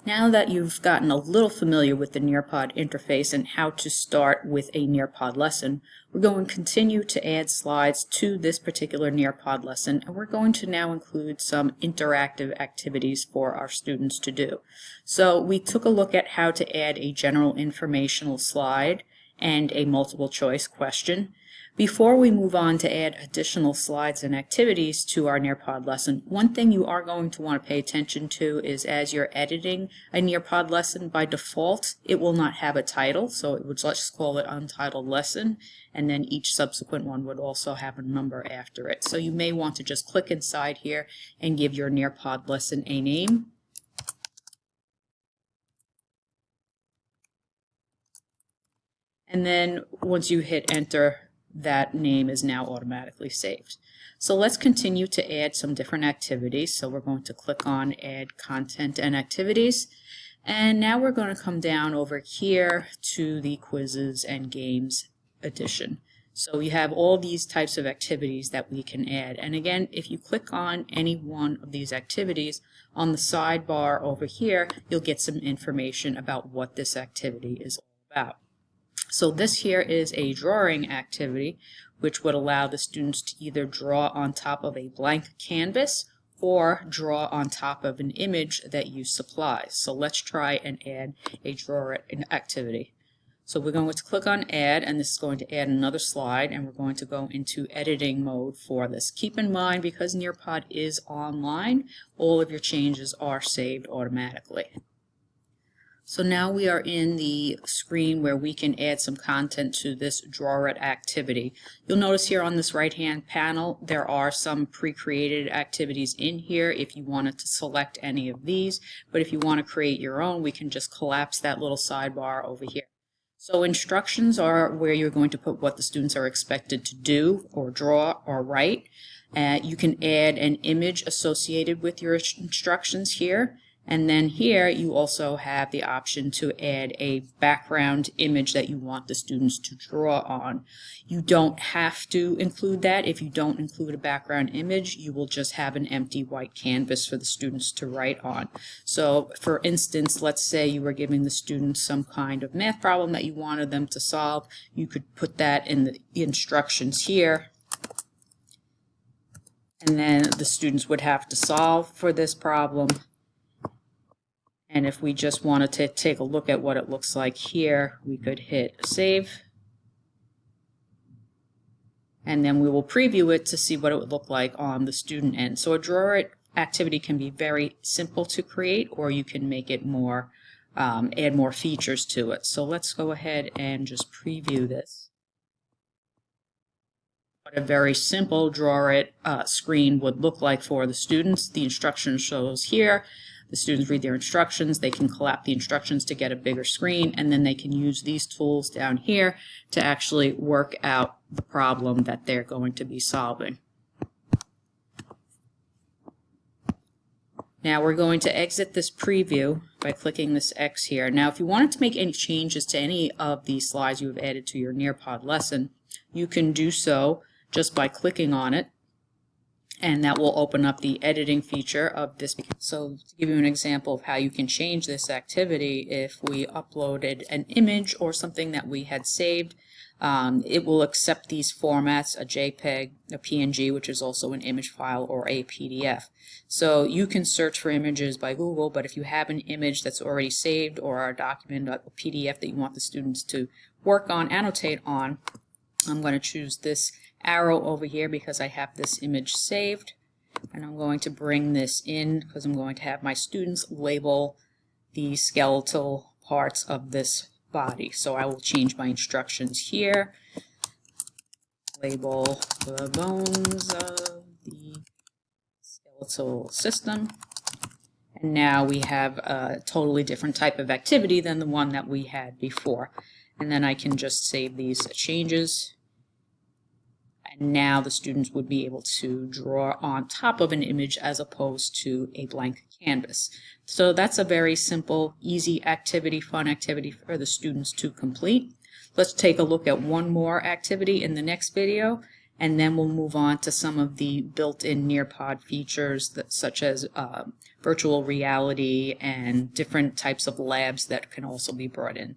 Now that you've gotten a little familiar with the Nearpod interface and how to start with a Nearpod lesson, we're going to continue to add slides to this particular Nearpod lesson, and we're going to now include some interactive activities for our students to do. So we took a look at how to add a general informational slide and a multiple choice question. Before we move on to add additional slides and activities to our Nearpod lesson, one thing you are going to want to pay attention to is as you're editing a Nearpod lesson, by default it will not have a title, so it would let's call it Untitled Lesson, and then each subsequent one would also have a number after it. So you may want to just click inside here and give your Nearpod lesson a name. And then once you hit enter, that name is now automatically saved. So let's continue to add some different activities. So we're going to click on Add Content and Activities. And now we're going to come down over here to the Quizzes and Games edition. So we have all these types of activities that we can add. And again, if you click on any one of these activities, on the sidebar over here, you'll get some information about what this activity is all about. So this here is a drawing activity which would allow the students to either draw on top of a blank canvas or draw on top of an image that you supply. So let's try and add a draw activity. So we're going to click on Add, and this is going to add another slide, and we're going to go into editing mode for this. Keep in mind, because Nearpod is online, all of your changes are saved automatically. So now we are in the screen where we can add some content to this Draw It activity. You'll notice here on this right-hand panel there are some pre-created activities in here if you wanted to select any of these, but if you want to create your own, we can just collapse that little sidebar over here. So instructions are where you're going to put what the students are expected to do or draw or write. You can add an image associated with your instructions here. And then here you also have the option to add a background image that you want the students to draw on. You don't have to include that. If you don't include a background image, you will just have an empty white canvas for the students to write on. So for instance, let's say you were giving the students some kind of math problem that you wanted them to solve. You could put that in the instructions here. And then the students would have to solve for this problem. And if we just wanted to take a look at what it looks like here, we could hit Save. And then we will preview it to see what it would look like on the student end. So a Draw It activity can be very simple to create, or you can make it more, add more features to it. So let's go ahead and just preview this. What a very simple Draw It screen would look like for the students. The instruction shows here. The students read their instructions, they can collapse the instructions to get a bigger screen, and then they can use these tools down here to actually work out the problem that they're going to be solving. Now we're going to exit this preview by clicking this X here. Now if you wanted to make any changes to any of these slides you have added to your Nearpod lesson, you can do so just by clicking on it. And that will open up the editing feature of this. So to give you an example of how you can change this activity, if we uploaded an image or something that we had saved, it will accept these formats, a JPEG, a PNG, which is also an image file, or a PDF. So you can search for images by Google, but if you have an image that's already saved or a document, a PDF that you want the students to work on, annotate on, I'm going to choose this arrow over here because I have this image saved, and I'm going to bring this in because I'm going to have my students label the skeletal parts of this body. So I will change my instructions here. Label the bones of the skeletal system. And now we have a totally different type of activity than the one that we had before. And then I can just save these changes. And now the students would be able to draw on top of an image as opposed to a blank canvas. So that's a very simple, easy activity, fun activity for the students to complete. Let's take a look at one more activity in the next video, and then we'll move on to some of the built-in Nearpod features that, such as virtual reality and different types of labs that can also be brought in.